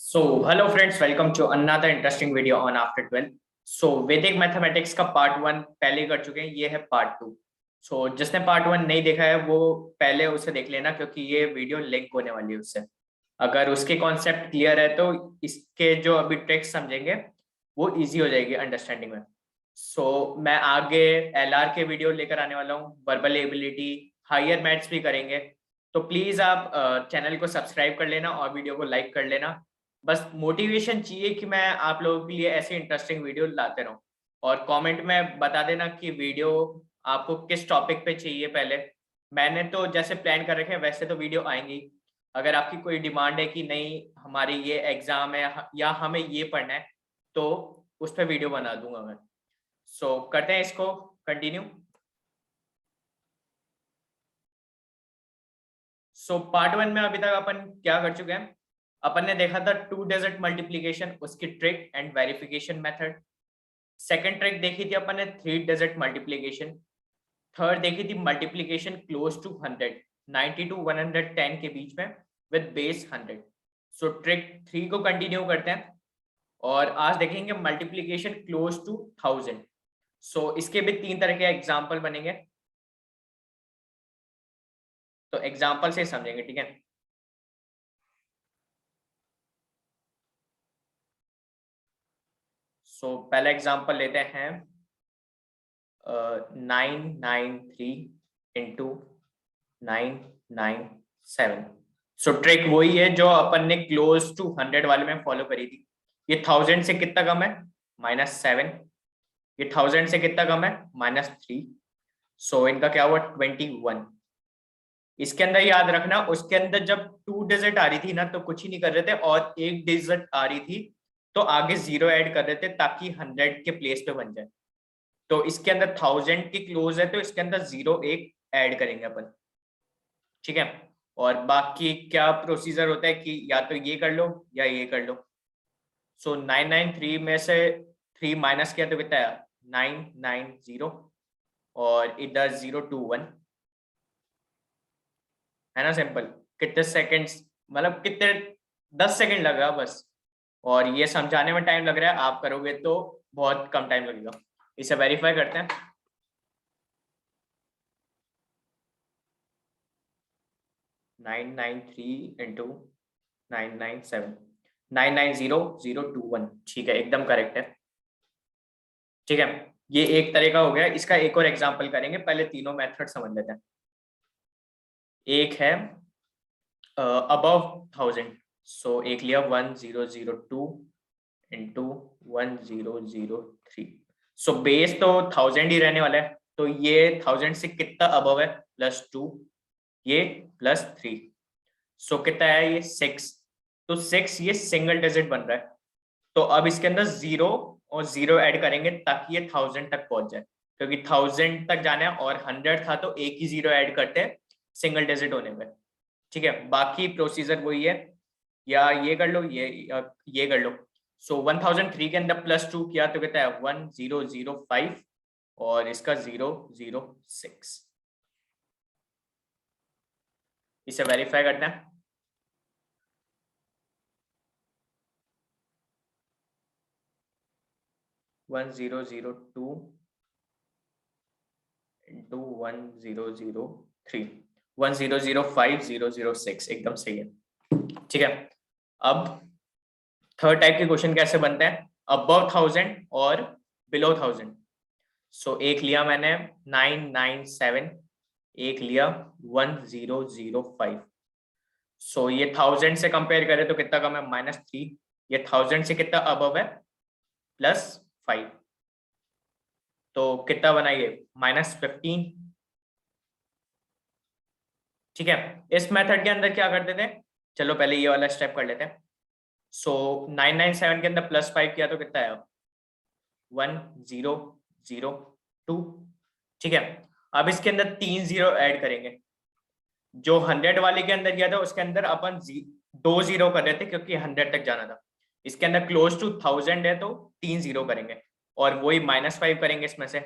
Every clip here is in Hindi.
So, hello friends, welcome to another interesting video on After 12. So, वैदिक मैथमेटिक्स का पार्ट 1 पहले कर चुके हैं, ये है पार्ट 2. सो जिसने पार्ट 1 नहीं देखा है वो पहले उसे देख लेना क्योंकि ये वीडियो लिंक होने वाली है उससे. अगर उसके कॉन्सेप्ट क्लियर है तो इसके जो अभी ट्रिक्स समझेंगे वो इजी हो जाएगी अंडरस्टैंडिंग में. सो मैं आगे एलआर के वीडियो लेकर आने वाला हूँ, वर्बल एबिलिटी, हायर मैथ्स भी करेंगे. तो प्लीज आप चैनल को सब्सक्राइब कर लेना और वीडियो को लाइक कर लेना. बस मोटिवेशन चाहिए कि मैं आप लोगों के लिए ऐसे इंटरेस्टिंग वीडियो लाते रहूं. और कमेंट में बता देना कि वीडियो आपको किस टॉपिक पे चाहिए. पहले मैंने तो जैसे प्लान कर रखे हैं वैसे तो वीडियो आएंगी. अगर आपकी कोई डिमांड है कि नहीं हमारी ये एग्जाम है या हमें ये पढ़ना है तो उस पर वीडियो बना दूंगा मैं. सो करते हैं इसको कंटिन्यू. सो पार्ट 1 में अभी तक अपन क्या कर चुके हैं. अपन ने देखा था टू डिजिट मल्टीप्लीकेशन, उसकी trick and verification method. Second trick देखी थी अपन ने थ्री डिजिट मल्टीप्लीकेशन. थर्ड देखी थी मल्टीप्लीकेशन क्लोज टू 100, 90 टू 110 के बीच में विद बेस 100. सो ट्रिक 3 को कंटिन्यू करते हैं और आज देखेंगे मल्टीप्लीकेशन क्लोज टू 1000. सो इसके भी तीन तरह के एग्जाम्पल बनेंगे, तो एग्जाम्पल से समझेंगे. ठीक है. सो पहला एग्जाम्पल लेते हैं 993 इंटू 997. सो ट्रिक वही है जो अपन ने क्लोज टू 100 वाले में फॉलो करी थी. ये 1000 से कितना कम है, -7. ये 1000 से कितना कम है, -3. सो इनका क्या हुआ, 21. इसके अंदर याद रखना उसके अंदर जब 2 डिजिट आ रही थी ना तो कुछ ही नहीं कर रहे थे, और एक डिजिट आ रही थी तो आगे 0 ऐड कर रहे थे ताकि 100 के प्लेस पे बन जाए. तो इसके अंदर 1000 की क्लोज है तो इसके अंदर 0 एक ऐड करेंगे अपन. ठीक है. और बाकी क्या प्रोसीजर होता है कि या तो ये कर लो या ये कर लो. सो 993 में से 3 माइनस किया तो कितना है, 990. और इधर 021 है ना. सिंपल. कितने सेकंड्स, मतलब कितने 10 सेकंड लगा बस. और ये समझाने में टाइम लग रहा है, आप करोगे तो बहुत कम टाइम लगेगा. इसे वेरीफाई करते हैं. 993 इंटू 997, 990,021. ठीक है, एकदम करेक्ट है. ठीक है. ये एक तरह का हो गया. इसका एक और एग्जांपल करेंगे, पहले तीनों मेथड समझ लेते हैं. एक है अबव 1000. सो एक लिया 1002 इंटू 1003. सो बेस तो 1000 ही रहने वाला है, तो ये 1000 से कितना अबव है, +2. ये +3. सो कितना है ये 6. तो 6 ये सिंगल डिजिट बन रहा है. तो अब इसके अंदर 0 और 0 ऐड करेंगे ताकि ये 1000 तक पहुंच जाए, क्योंकि 1000 तक जाना है और 100 था तो एक ही 0 ऐड करते हैं सिंगल डिजिट होने में. ठीक है. बाकी प्रोसीजर वही है, या ये कर लो ये कर लो. सो 1003 के अंदर +2 किया तो कहता है 1005 और इसका 006. इसे वेरीफाई करते हैं. 1002 इंटू 1003, 1005006 एकदम सही है. ठीक है. अब थर्ड टाइप के क्वेश्चन कैसे बनते हैं, अबव 1000 और बिलो 1000. सो एक लिया मैंने 997, एक लिया 1005. सो ये 1000 से कंपेयर करें तो कितना कम है, -3. ये 1000 से कितना अबव है, +5. तो कितना बना ये, -15. ठीक है. इस मेथड के अंदर क्या करते थे, चलो पहले ये वाला स्टेप कर लेते हैं. सो 997 के अंदर +5 किया तो कितना है, 1002. ठीक है. अब इसके अंदर 3 0 ऐड करेंगे. जो 100 वाले के अंदर किया था उसके अंदर अपन 2 0 कर रहे थे क्योंकि 100 तक जाना था. इसके अंदर क्लोज टू 1000 है तो 3 0 करेंगे और वही -5 करेंगे इसमें से.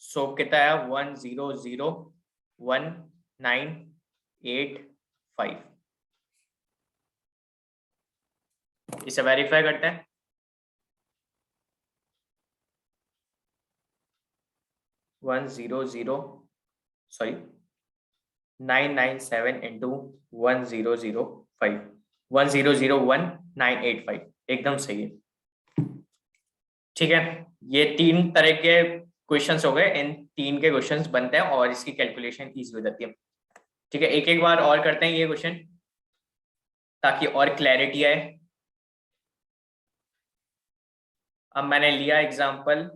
सो कितना है, 1001,985. इसे वेरीफाई करते हैं। One zero zero sorry 997 into 1005 1001 985 एकदम सही है। ठीक है, ये 3 तरह के क्वेश्चंस हो गए, इन 3 के क्वेश्चंस बनते हैं और इसकी कैलकुलेशन इजी हो जाती है। ठीक है, एक एक बार और करते हैं ये क्वेश्चन ताकि और क्लैरिटी आए। अब मैंने लिया एग्जांपल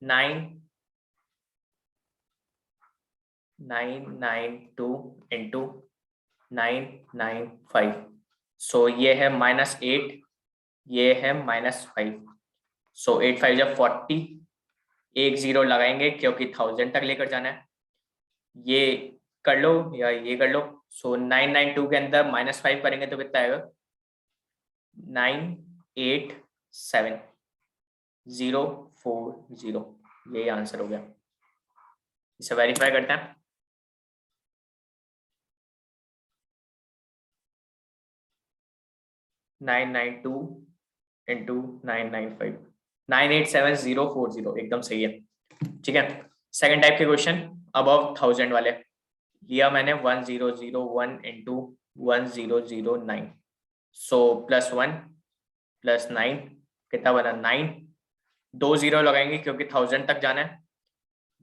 992 इंटू 995। सो ये है -8, ये है -5। सो 8 5 जब 40, एक जीरो लगाएंगे क्योंकि 1000 तक लेकर जाना है। ये कर लो या ये कर लो। सो 992 के अंदर -5 करेंगे तो कितना आएगा? 987040। यही आंसर हो गया। इसे वेरीफाई करते हैं। नाइन नाइन टू इंटू 995 987040 एकदम सही है। ठीक है, सेकेंड टाइप के क्वेश्चन अबव 1000 वाले लिया मैंने 1001 इंटू 1009। सो +1 +9 कितना बना? 9। 2 जीरो लगाएंगे क्योंकि 1000 तक जाना है।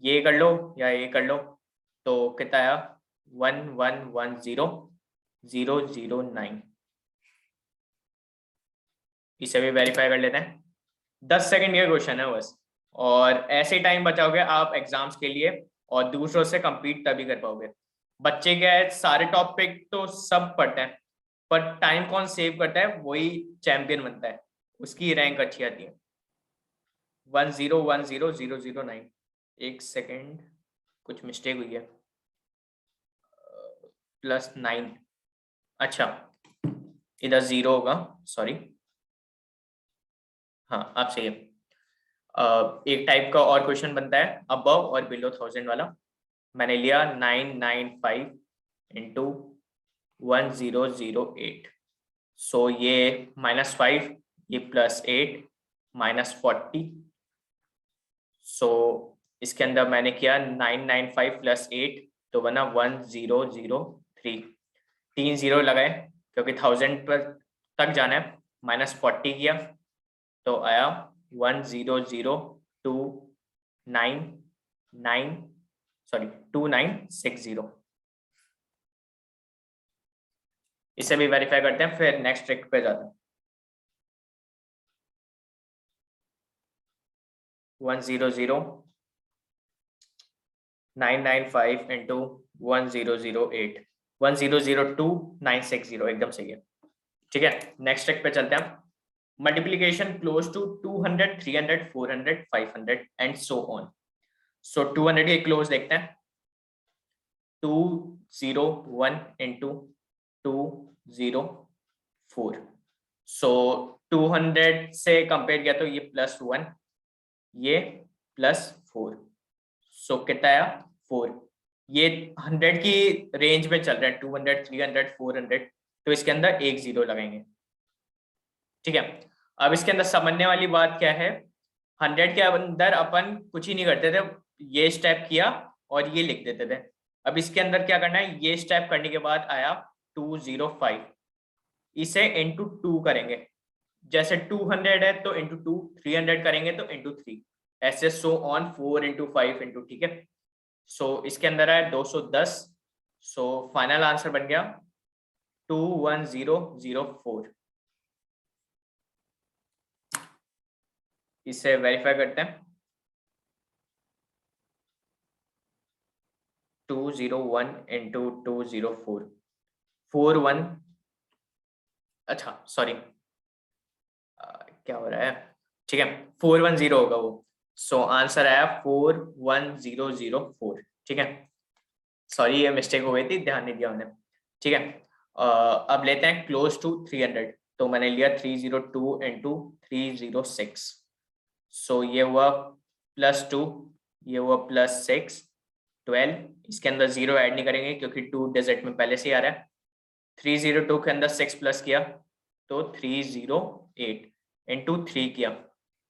ये कर लो या ये कर लो तो कितना आया? 1110009। इसे भी वेरीफाई कर लेते हैं। 10 सेकंड का क्वेश्चन है बस, और ऐसे टाइम बचाओगे आप एग्जाम्स के लिए और दूसरों से compete तभी कर पाओगे। बच्चे क्या है, सारे टॉपिक तो सब पढ़ते हैं पर टाइम कौन सेव करता है वही चैंपियन बनता है, उसकी रैंक अच्छी आती है। 1010009। एक सेकेंड, कुछ मिस्टेक हुई है। +9, अच्छा इधर 0 होगा, सॉरी। हाँ आप सही है। एक टाइप का और क्वेश्चन बनता है अबव और बिलो 1000 वाला। मैंने लिया 995 इंटू 1008। सो ये -5, ये +8 -40। सो इसके अंदर मैंने किया 995 +8 तो बना 1003। 3 जीरो लगाए क्योंकि 1000 पर तक जाना है। -40 किया तो आया 2960। इसे भी वेरीफाई करते हैं, फिर नेक्स्ट ट्रिक पे जाते हैं। 100 995 इंटू 1008 1002960 एकदम सही है। ठीक है, नेक्स्ट ट्रिक पे चलते हैं। Multiplication close to 200 300 400 500 and so on. So 200 के क्लोज देखते हैं। 201 इंटू 204। सो 200 से कंपेयर किया तो ये +1, ये +4। सो कितना आया? 4। ये 100 की रेंज में चल रहा है, 200 300 400, तो इसके अंदर एक जीरो लगाएंगे। ठीक है, अब इसके अंदर समझने वाली बात क्या है, 100 के अंदर अपन कुछ ही नहीं करते थे, ये स्टेप किया और ये लिख देते थे। अब इसके अंदर क्या करना है, ये स्टेप करने के बाद आया 205, इसे इंटू 2 करेंगे। जैसे 200 है तो इंटू 2, 300 करेंगे तो इंटू 3, ऐसे सो ऑन 4 इंटू 5 इंटू। ठीक है, सो इसके अंदर आया 210। सो फाइनल आंसर बन गया 21004। इसे वेरीफाई करते हैं। 201 इंटू 204 41, अच्छा सॉरी क्या हो रहा है, ठीक है 410 होगा वो। सो आंसर आया 41004। ठीक है, सॉरी ये मिस्टेक हो गई थी, ध्यान नहीं दिया मैंने। ठीक है, अब लेते हैं क्लोज टू 300। तो मैंने लिया 302 इंटू 306। सो ये हुआ +2, ये हुआ +6 12। इसके अंदर 0 ऐड नहीं करेंगे क्योंकि 2 डिजिट में पहले से आ रहा है। 302 के अंदर 6 प्लस किया तो 308 इंटू 3 किया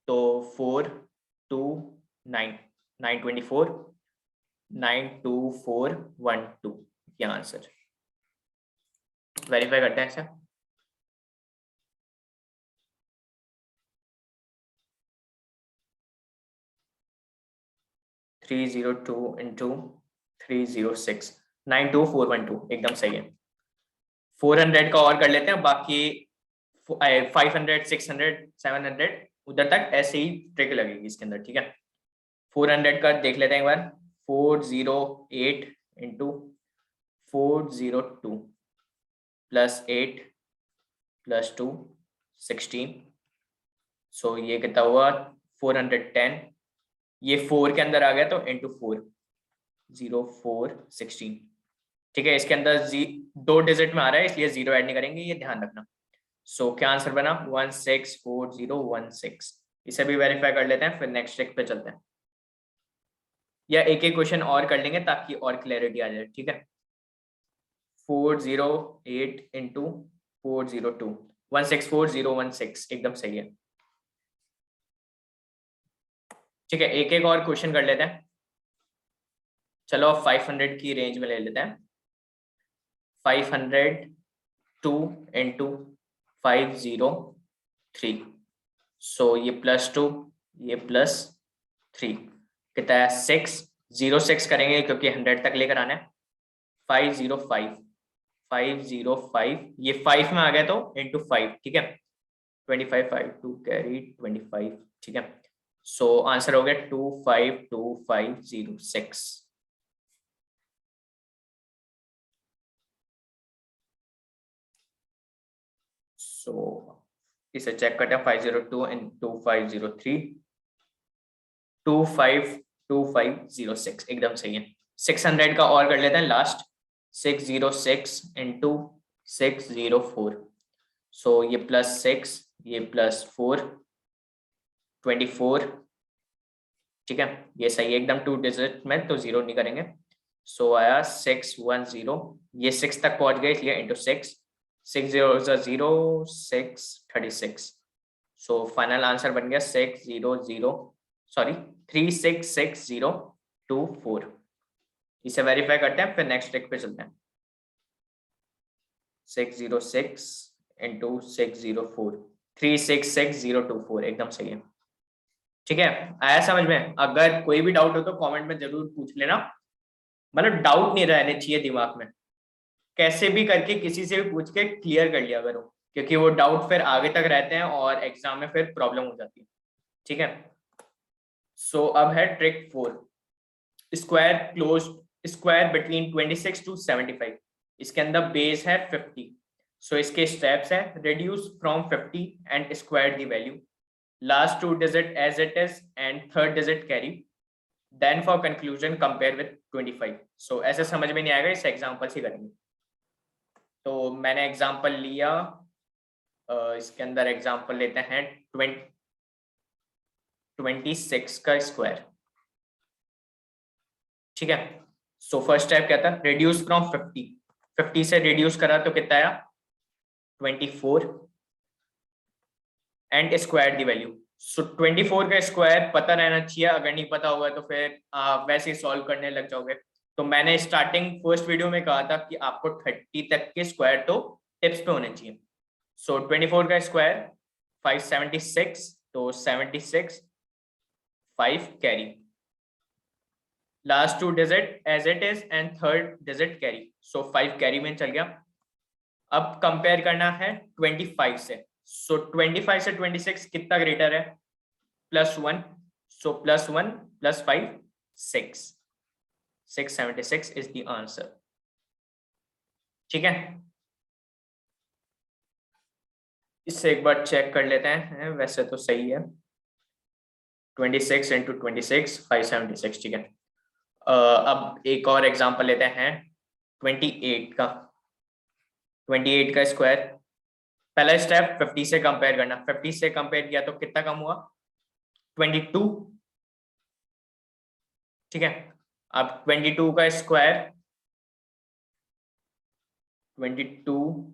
तो 429 924 92412 ये आंसर। वेरीफाई करते हैं ऐसा। थ्री 302 इंटू 306 92412 एकदम सही है। 400 का और कर लेते हैं, बाकी 500 600 700 उधर तक ऐसे ही ट्रिक लगेगी इसके अंदर, ठीक है। 400 का देख लेते हैं एक बार। 408 इंटू 402 प्लस 8 प्लस 2 16, सो ये कितना हुआ 410, ये 4 के अंदर आ गया तो इंटू 4 0416, ठीक है। इसके अंदर 2 डिजिट में आ रहा है इसलिए 0 ऐड नहीं करेंगे, ये ध्यान रखना। सो क्या आंसर बना 164016। इसे भी वेरीफाई कर लेते हैं, फिर नेक्स्ट ट्रिक पे चलते हैं, या एक एक क्वेश्चन और कर लेंगे ताकि और क्लैरिटी आ जाए, ठीक है। 408 इंटू 402 164016 एकदम सही है, ठीक है। एक एक और क्वेश्चन कर लेते हैं। चलो 500 की रेंज में ले लेते हैं। 502 इंटू 503, सो ये +2 ये +3 कितना है 606 करेंगे क्योंकि 100 तक लेकर आना है। 505 ये 5 में आ गया तो इंटू 5, ठीक है। 25 5 टू कैरी 25, ठीक है। सो आंसर हो गया 252506। सो इसे चेक करते हैं 502 इंटू 503 252506 एकदम सही है। 600 का और कर लेते हैं लास्ट। 606 इंटू 604, सो ये +6 ये +4 24, ठीक है। ये सही है एकदम 2 डिजिट में तो 0 नहीं करेंगे। सो आया 610, ये 6 तक पहुंच गए इसलिए इंटू 6 6 0 0 6 36, सो फाइनल आंसर बन गया 366024। इसे वेरीफाई करते हैं फिर नेक्स्ट ट्रिक पे चलते हैं। 606 इंटू 604 366024 एकदम सही है, ठीक है। आया समझ में? अगर कोई भी डाउट हो तो कमेंट में जरूर पूछ लेना, मतलब डाउट नहीं रहने चाहिए दिमाग में, कैसे भी करके किसी से भी पूछ के क्लियर कर लिया करो, क्योंकि वो डाउट फिर आगे तक रहते हैं और एग्जाम में फिर प्रॉब्लम हो जाती है, ठीक है। सो अब है trick 4, square close square between 26 to 75। इसके अंदर बेस है 50, सो इसके स्टेप्स हैं reduce from 50 and square the value, last 2 digit as it is and third digit carry, then for conclusion compare with 25। So ऐसे समझ में नहीं आएगा, इस एग्जांपल से करेंगे। तो मैंने एग्जांपल लिया, इसके अंदर एग्जांपल लेते हैं 26 का स्क्वायर, ठीक है। सो फर्स्ट स्टेप क्या था, रिड्यूस फ्रॉम 50 से रिड्यूस करा तो कितना आया 24 एंड स्क्वायर दी वैल्यू। सो 24 का स्क्वायर पता रहना चाहिए, अगर नहीं पता होगा तो फिर वैसे ही सॉल्व करने लग जाओगे। तो मैंने स्टार्टिंग फर्स्ट वीडियो में कहा था कि आपको 30 तक के स्क्वायर तो टिप्स पे होने चाहिए। सो 24 का स्क्वायर 576, तो 76 5 carry, last 2 digit as it is and third digit carry, so 5 carry में चल गया। अब कंपेयर करना है 25 से, सो 25 से 26 कितना ग्रेटर है +1, सो +1 +5 6 676 इज द आंसर, ठीक है। इससे एक बार चेक कर लेते हैं, वैसे तो सही है 26 इंटू 26 576, ठीक है। अब एक और एग्जांपल लेते हैं 28 का। 28 का स्क्वायर, पहला स्टेप 50 से कंपेयर करना, 50 से कंपेयर किया तो कितना कम हुआ 22, ठीक है। अब 22 का स्क्वायर 22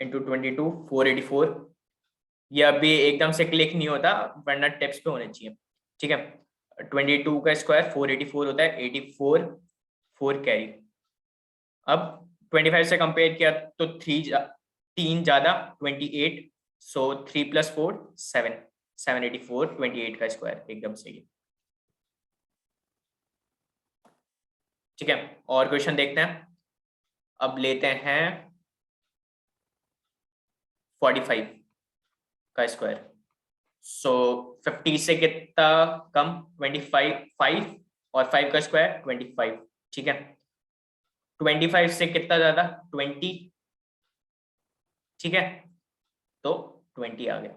इंटू 22 484। ये अभी एकदम से क्लिक नहीं होता वरना टिप्स पे होने चाहिए, ठीक है। 22 का स्क्वायर 484 होता है, 84 4 कैरी। अब 25 से कंपेयर किया तो 3 ज्यादा 28, सो 3 + 4 7, 784 28 का स्क्वायर एकदम सही है, ठीक है। और क्वेश्चन देखते हैं। अब लेते हैं 45 का स्क्वायर। सो 50 से कितना कम 25 5 और 5 का स्क्वायर 25, ठीक है। 25 से कितना ज्यादा 20, ठीक है, तो 20 आ गया।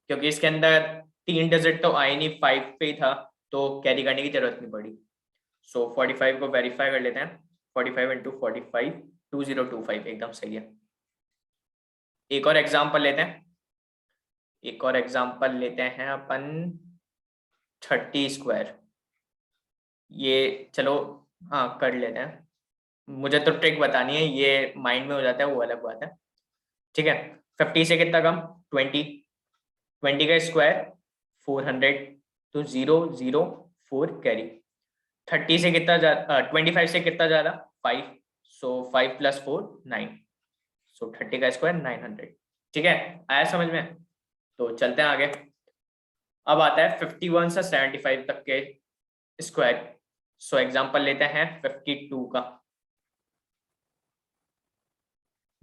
क्योंकि इसके अंदर 3 डिजिट तो आए नहीं, 5 पे ही था तो कैरी करने की जरूरत नहीं पड़ी। सो 45 को वेरीफाई कर लेते हैं। 45 इंटू 45 2025 एकदम सही है। एक और एग्जांपल लेते हैं, एक और एग्जांपल लेते हैं अपन 30 स्क्वायर। ये चलो हाँ कर लेते हैं, मुझे तो ट्रिक बतानी है, ये माइंड में हो जाता है वो अलग बात है, ठीक है। 50 से कितना कम 20, 20 का स्क्वायर 400, तो 0 0 4 कैरी। 30 से कितना ज्यादा 25 से कितना ज्यादा 5, सो 5 + 4 9, सो 30 का स्क्वायर 900, ठीक है। आया समझ में? तो चलते हैं आगे। अब आता है 51 से 75 तक के स्क्वायर। सो एग्जांपल लेते हैं 52 का।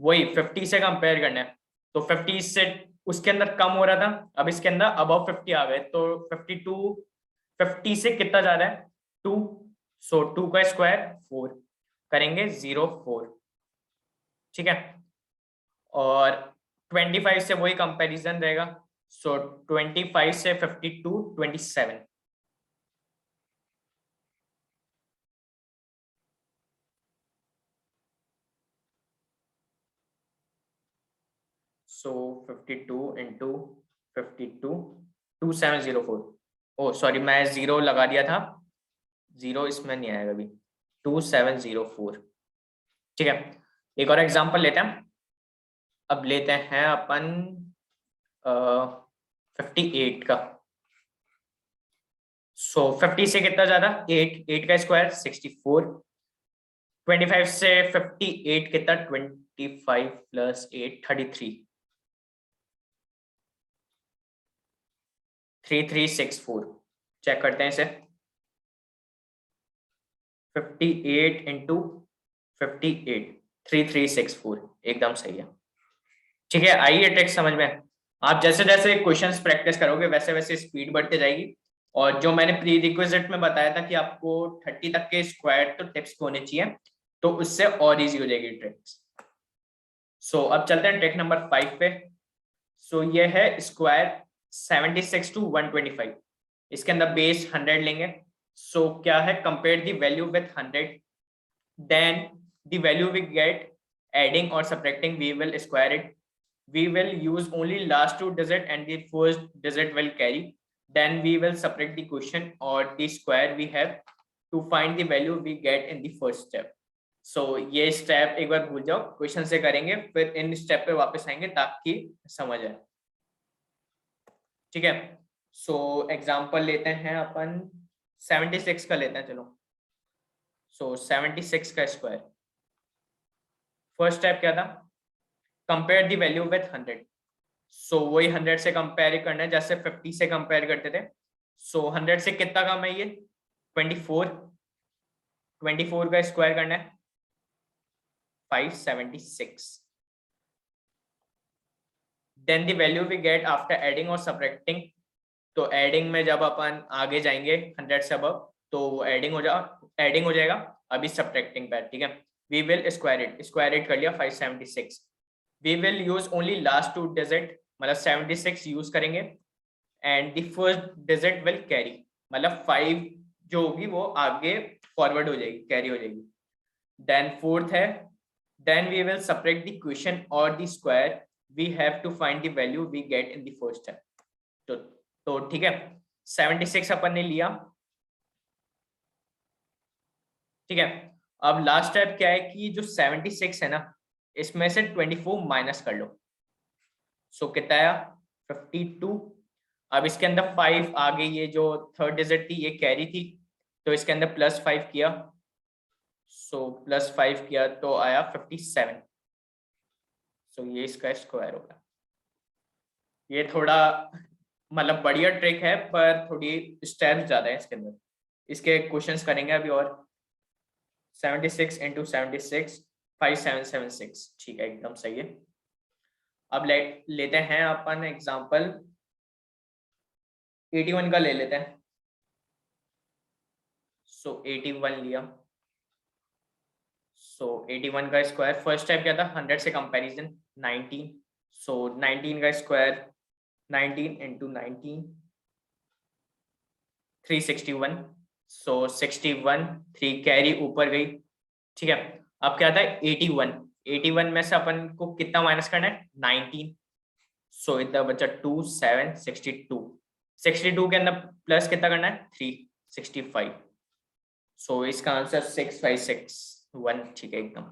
वही 50 से कंपेयर करना है, तो 50 से उसके अंदर कम हो रहा था, अब इसके अंदर अबव 50 आ गए, तो 52 50 से कितना ज्यादा है 2, सो 2 का स्क्वायर 4 करेंगे 0 4, ठीक है। और 25 से वही कंपैरिजन रहेगा, सो 25 से 52 27, सो 52 इंटू 52 2704। ओ सॉरी मैं 0 लगा दिया था, 0 इसमें नहीं आएगा अभी, 2704, ठीक है। एक और एग्जांपल लेते हैं। अब लेते हैं अपन 58 का। सो 50 से कितना ज्यादा 8, 8 का स्क्वायर 64, 25 से 58 कितना 25 + 8 33, 3364। चेक करते हैं इसे। 58 इंटू 58 3364 एकदम सही है, ठीक है। आइए ट्रिक समझ में। आप जैसे जैसे क्वेश्चंस प्रैक्टिस करोगे वैसे वैसे स्पीड बढ़ती जाएगी। और जो मैंने प्री रिक्विजिट में बताया था कि आपको 30 तक के स्क्वायर तो टिप्स होने चाहिए, तो उससे और इजी हो जाएगी ट्रिक्स। सो अब चलते हैं ट्रिक नंबर 5 पे। सो ये है स्क्वायर 76 टू 125। इसके अंदर बेस 100 लेंगे। सो क्या है compare the value with 100, then the value we get adding or subtracting we will square it. We will use only last 2 digit and the first digit will carry, then we will subtract the quotient or the square we have to find the value we get in the first step. So ये स्टेप एक बार भूल जाओ, क्वेश्चन से करेंगे फिर इन स्टेप पे वापस आएंगे ताकि समझ आए, ठीक है। सो एग्जांपल लेते हैं अपन 76 का लेते हैं चलो। सो 76 का स्क्वायर, फर्स्ट स्टेप क्या था कंपेयर द वैल्यू विथ 100। सो वही 100 से कंपेयर करना है जैसे 50 से कंपेयर करते थे। सो 100 से कितना कम है ये 24, 24 का स्क्वायर करना है 576। Then the value we get after adding और सब्ट्रैक्टिंग। तो एडिंग में जब अपन आगे जाएंगे 100 से अबव तो वो एडिंग हो जाएगा, अभी सब्ट्रैक्टिंग पे, ठीक है। वी विल स्क्वायर इट कर लिया 576। We will use only last 2 digit, मतलब 76 यूज करेंगे and the first digit will carry, मतलब 5 जो होगी वो आगे फॉरवर्ड हो जाएगी, कैरी हो जाएगी। देन फोर्थ है then we will subtract the question और the square we have to find the value we get in the first step. तो ठीक है 76 अपन ने लिया, ठीक है। अब लास्ट स्टेप क्या है कि जो 76 है ना, इसमें से 24 माइनस कर लो। सो कितना आया 52। अब इसके अंदर 5 आगे, ये जो थर्ड डिजिट थी ये कैरी थी, तो इसके अंदर +5 किया। सो +5 किया तो आया 57। सो ये इसका स्क्वायर होगा। ये थोड़ा मतलब बढ़िया ट्रिक है, पर थोड़ी स्टेप्स ज्यादा है इसके अंदर। इसके क्वेश्चंस करेंगे अभी और। 76 इंटू 76 5776, ठीक है, एकदम सही है। अब लेते हैं अपन एग्जांपल 81 का ले लेते हैं। सो 81 लिया। सो 81 का स्क्वायर, फर्स्ट स्टेप क्या था 100 से कंपैरिजन 19। सो 19 का स्क्वायर 19 इंटू 19 361। सो 61 3 कैरी ऊपर गई। ठीक है। अब क्या था 81, 81 में से अपन को कितना माइनस करना है 19। सो इतना बचा 2 7 62। 62 के अंदर प्लस कितना करना है 365। सो इसका आंसर 6561, ठीक है एकदम।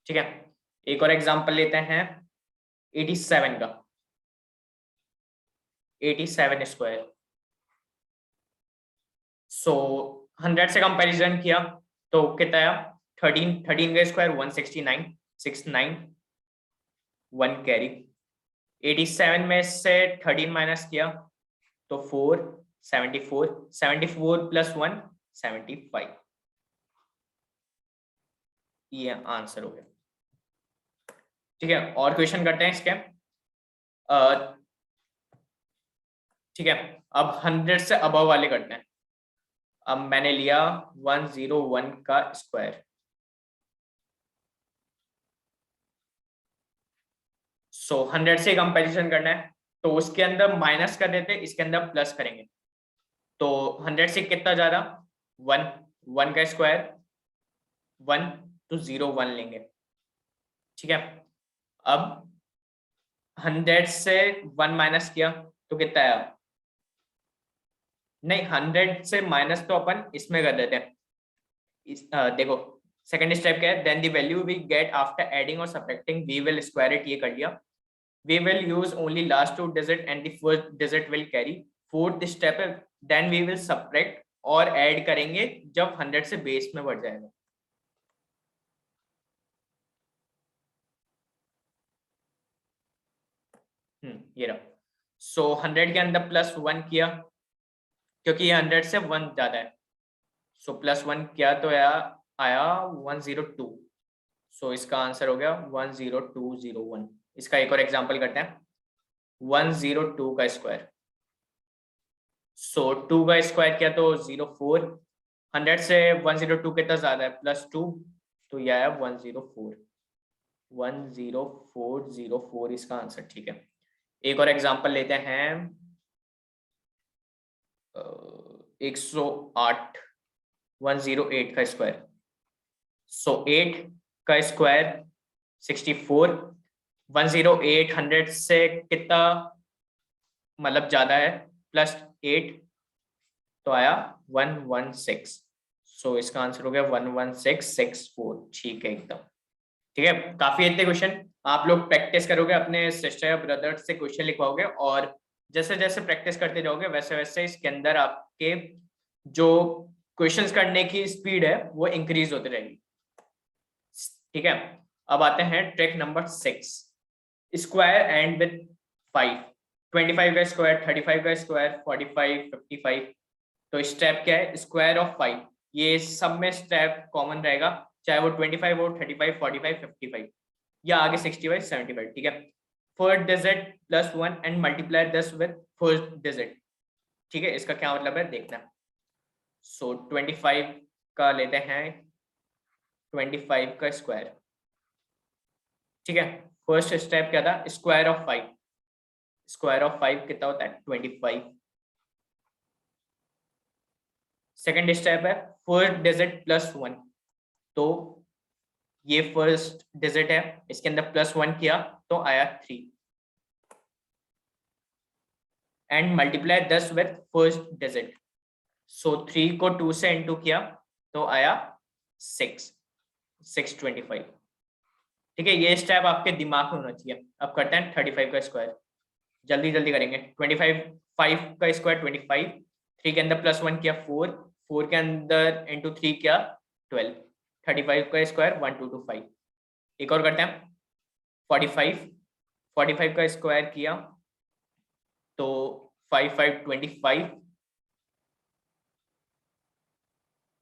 ठीक है, एक और एग्जांपल लेते हैं 87 का। 87 स्क्वायर। सो 100 से कंपैरिजन किया तो कितना आया 13, 13 का स्क्वायर 169, 69 1 कैरी। 87 में से 13 माइनस किया तो 4 74, 74 प्लस 1 75। ये आंसर हो गया। ठीक है, और क्वेश्चन करते हैं इसके। ठीक है, अब 100 से अबव वाले करते हैं। अब मैंने लिया 101 का स्क्वायर। सो 100 से कंपैरिजन करना है तो उसके अंदर माइनस कर देते, इसके अंदर प्लस करेंगे। तो 100 से कितना ज्यादा 1, 1 का स्क्वायर 1 तो 0 1 लेंगे। ठीक है, अब 100 से 1 माइनस किया तो कितना आया, नहीं 100 से माइनस तो अपन इसमें कर देते हैं। देखो सेकंड स्टेप क्या है, then the value we get after adding और subtracting we will square it, ये कर लिया। We will use only last 2 digit and the first digit will carry। Fourth step है then we will subtract और ऐड करेंगे जब 100 से बेस में बढ़ जाएगा। ये रहा। सो 100 के अंदर +1 किया क्योंकि ये 100 से 1 ज्यादा है। सो +1 किया तो आया 102। सो इसका आंसर हो गया 10201। इसका एक और एग्जांपल करते हैं 102 का स्क्वायर। सो 2 का स्क्वायर किया तो 04। 100 से 102 कितना ज्यादा है +2, तो यह आया 104। 10404 इसका आंसर, ठीक है। एक और एग्जांपल लेते हैं 108, 108 का स्क्वायर। सो 8 का स्क्वायर 64। 108 100 से कितना मतलब ज्यादा है +8, तो आया 116। सो इसका आंसर हो गया 11664, ठीक है एकदम। ठीक है, काफी इतने क्वेश्चन आप लोग प्रैक्टिस करोगे, अपने सिस्टर या ब्रदर से क्वेश्चन लिखवाओगे, और जैसे जैसे प्रैक्टिस करते जाओगे वैसे वैसे इसके अंदर आपके जो क्वेश्चंस करने की स्पीड है वो इंक्रीज होती रहेगी। ठीक है, अब आते हैं trick number 6, square and with 5। 25 का स्क्वायर, 35 का स्क्वायर, 45 55। तो स्टेप क्या है स्क्वायर ऑफ 5। ये सब में स्टेप कॉमन रहेगा, चाहे वो 25 हो, 35 45 55 या आगे 65 75। ठीक है, first digit +1 and multiply this with first digit. ठीक है, इसका क्या मतलब है देखना। सो 25 का लेते हैं 25 का स्क्वायर। ठीक है, फर्स्ट स्टेप क्या था स्क्वायर ऑफ 5। स्क्वायर ऑफ 5 कितना होता है 25। सेकंड स्टेप है फर्स्ट डिजिट +1। तो ये फर्स्ट डिजिट है, इसके अंदर +1 किया तो आया 3 and multiply 10 with first digit. So 3 को 2 से इंटू किया तो आया 625। ठीक है, ये स्टेप आपके दिमाग में होना चाहिए। अब करते हैं 35 का स्क्वायर, जल्दी जल्दी करेंगे। 25 5 का स्क्वायर 25, 3 के अंदर +1 किया 4, 4 के अंदर इंटू 3 किया 12, 35 का स्क्वायर 1225। एक और करते हैं 45, 45 का स्क्वायर किया तो 5 5 25।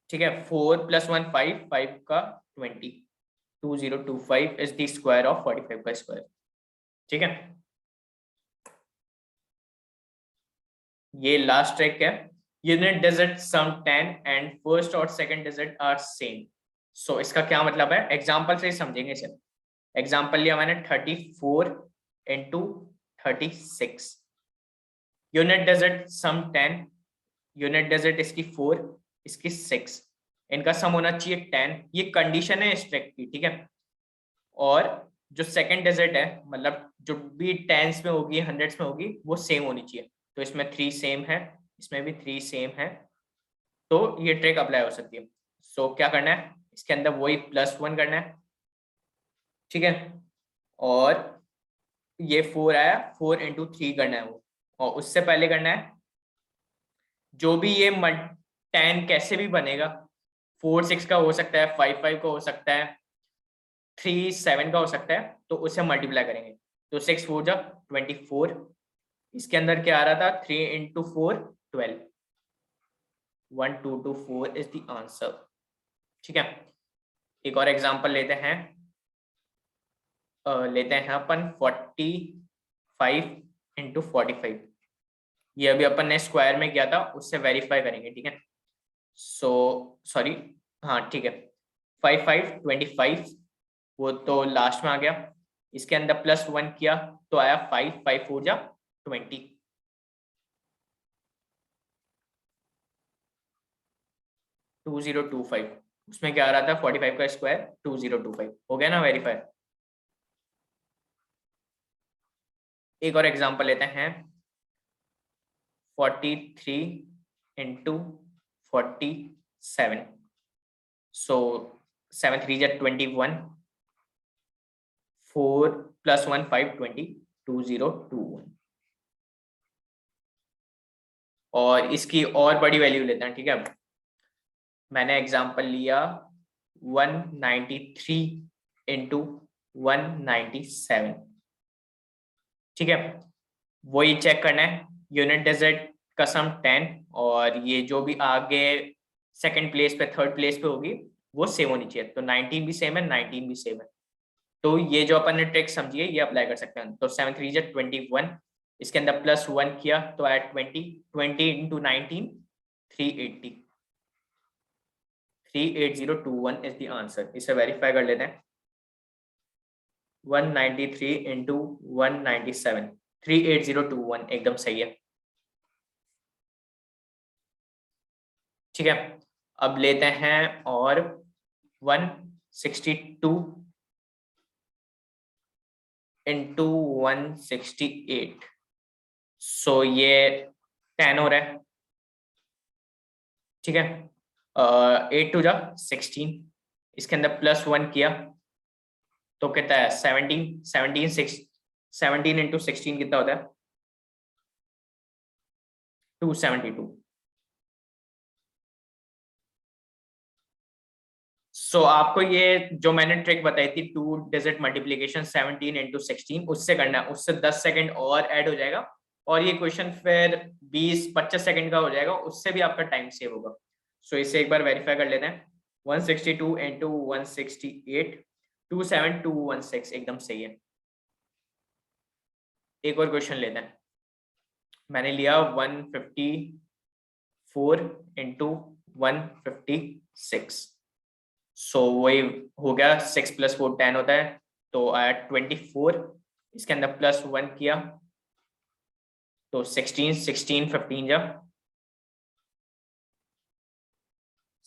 ठीक है, 4 + 1 5, 5 का 20, 2025 इज द स्क्वायर ऑफ 45 का स्क्वायर। ठीक है, ये लास्ट ट्रिक है। Unit digit some 10 and first और सेकंड डिजिट आर सेम। सो इसका क्या मतलब है, एग्जांपल से ही समझेंगे इसे। एग्जांपल लिया मैंने 34 इंटू 36। यूनिट डिजिट सम 10, यूनिट डिजिट इसकी 4, इसकी 6, इनका सम होना चाहिए 10। ये कंडीशन है इस ट्रिक की। ठीक है, और जो सेकंड डिजिट है, मतलब जो भी टेंस में होगी, हंड्रेड्स में होगी, वो सेम होनी चाहिए। तो इसमें 3 सेम है, इसमें भी 3 सेम है, तो ये ट्रिक अप्लाई हो सकती है। सो क्या करना है, इसके अंदर वही +1 करना है। ठीक है, और ये 4 आया, 4 इंटू 3 करना है वो, और उससे पहले करना है जो भी ये 10 कैसे भी बनेगा, 4 6 का हो सकता है, 5 5 का हो सकता है, 3 7 का हो सकता है, तो उसे मल्टीप्लाई करेंगे। तो 6 4 जा 24, इसके अंदर क्या आ रहा था, 3 इंटू 4 12, 1224 इज द आंसर। ठीक है, एक और एग्जांपल लेते हैं। लेते हैं अपन 45 इंटू 45। ये अभी अपन ने स्क्वायर में किया था, उससे वेरीफाई करेंगे। ठीक है, सो सॉरी, हाँ ठीक है, 5 5 25, वो तो लास्ट में आ गया। इसके अंदर +1 किया तो आया 5 5 4 जा 20, 2025। उसमें क्या आ रहा था, 45 का स्क्वायर 2025। हो गया ना वेरीफाई। एक और एग्जांपल लेते हैं 43 इंटू 47। सो 7 3 जा 21, 4 + 1 5 20, 2021। और इसकी और बड़ी वैल्यू लेते हैं। ठीक है, मैंने एग्जांपल लिया 193 इंटू 197। ठीक है, वही चेक करना है, यूनिट डिजिट का सम 10, और ये जो भी आगे सेकंड प्लेस पे, थर्ड प्लेस पे होगी, वो सेम होनी चाहिए। तो 19 भी सेम है, 19 भी सेम है। तो ये जो अपन ने ट्रिक समझी है, ये अप्लाई कर सकते हैं। तो 7 3 जा 21, इसके अंदर +1 किया तो आया 20, 20 इंटू 19 380, 38021 इज द आंसर। इसे वेरीफाई कर लेते हैं। 193 इंटू 197, 38021 एकदम सही है। ठीक है, अब लेते हैं और 162 इंटू 168। सो ये 10 हो रहा है। ठीक है, 8 2 जा 16, इसके अंदर +1 किया तो कितना है 17, 17 6, 17 इंटू 16 कितना होता है, 272। सो आपको ये जो मैंने ट्रिक बताई थी, 2 डिजिट मल्टीप्लीकेशन 17 इंटू 16, उससे करना है। उससे 10 सेकंड और ऐड हो जाएगा, और ये क्वेश्चन फिर 20-25 सेकंड का हो जाएगा, उससे भी आपका टाइम सेव होगा। सो इसे एक बार वेरीफाई कर लेते हैं। 162 इंटू 168, 27216 एकदम सही है। एक और क्वेश्चन लेते हैं। मैंने लिया 154 इंटू 156। सो वही हो गया, 6 + 4 10 होता है, तो आया 24। इसके अंदर +1 किया तो 16, 16 15 जा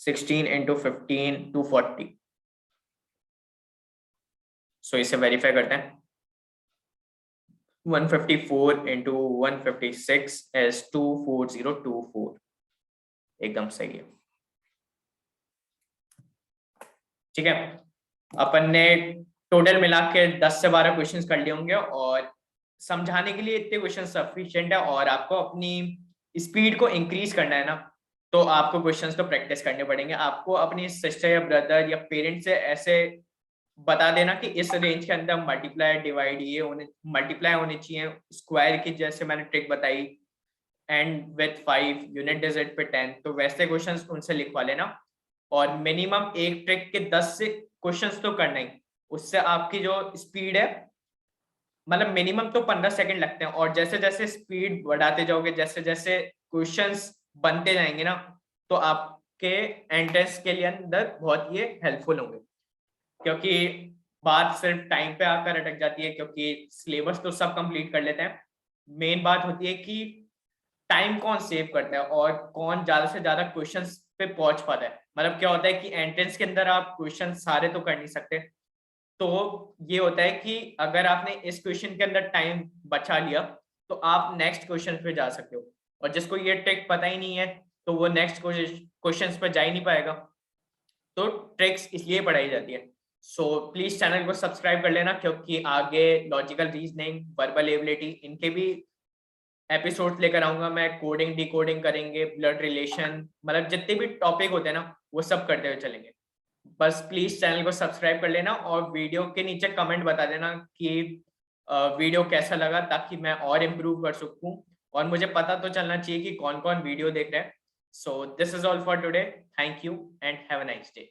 16 इंटू 15 240। सो इसे वेरीफाई करते हैं। 154 इंटू 156 इज 24024, एकदम सही है। ठीक है, अपन ने टोटल मिला के 10 से 12 क्वेश्चंस कर लिए होंगे और समझाने के लिए इतने क्वेश्चन सफिशिएंट है। और आपको अपनी स्पीड को इंक्रीज करना है ना, तो आपको क्वेश्चंस तो प्रैक्टिस करने पड़ेंगे। आपको अपनी सिस्टर या ब्रदर या पेरेंट्स से ऐसे बता देना कि इस रेंज के अंदर मल्टीप्लाई डिवाइड ये होने मल्टीप्लाई होने चाहिए, स्क्वायर की जैसे मैंने ट्रिक बताई, एंड विथ 5 यूनिट डिजिट पे 10, तो वैसे क्वेश्चंस उनसे लिखवा लेना। और मिनिमम एक ट्रिक के 10 से क्वेश्चंस तो करना ही, उससे आपकी जो स्पीड है, मतलब मिनिमम तो 15 सेकंड लगते हैं, और जैसे जैसे स्पीड बढ़ाते जाओगे, जैसे जैसे क्वेश्चंस बनते जाएंगे ना, तो आपके एंट्रेंस के लिए अंदर बहुत ये हेल्पफुल होंगे। क्योंकि बात सिर्फ टाइम पे आकर अटक जाती है, क्योंकि सिलेबस तो सब कंप्लीट कर लेते हैं, मेन बात होती है कि टाइम कौन सेव करता है और कौन ज्यादा से ज्यादा क्वेश्चंस पे पहुंच पाता है। मतलब क्या होता है कि एंट्रेंस के अंदर आप क्वेश्चन सारे तो कर नहीं सकते, तो ये होता है कि अगर आपने इस क्वेश्चन के अंदर टाइम बचा लिया, तो आप नेक्स्ट क्वेश्चन पे जा सकते हो। और जिसको ये ट्रिक पता ही नहीं है, तो वो नेक्स्ट क्वेश्चन पे जा ही नहीं पाएगा। तो ट्रिक्स इसलिए पढ़ाई जाती है। सो प्लीज चैनल को सब्सक्राइब कर लेना, क्योंकि आगे लॉजिकल रीजनिंग, वर्बल एबिलिटी, इनके भी एपिसोड्स लेकर आऊंगा मैं। कोडिंग डिकोडिंग करेंगे, ब्लड रिलेशन, मतलब जितने भी टॉपिक होते हैं ना, वो सब करते हुए चलेंगे। बस प्लीज चैनल को सब्सक्राइब कर लेना और वीडियो के नीचे कमेंट बता देना कि वीडियो कैसा लगा, ताकि मैं और इम्प्रूव कर सकूं। और मुझे पता तो चलना चाहिए कि कौन कौन वीडियो देख रहे हैं। So this is all for today. Thank you and have a nice day.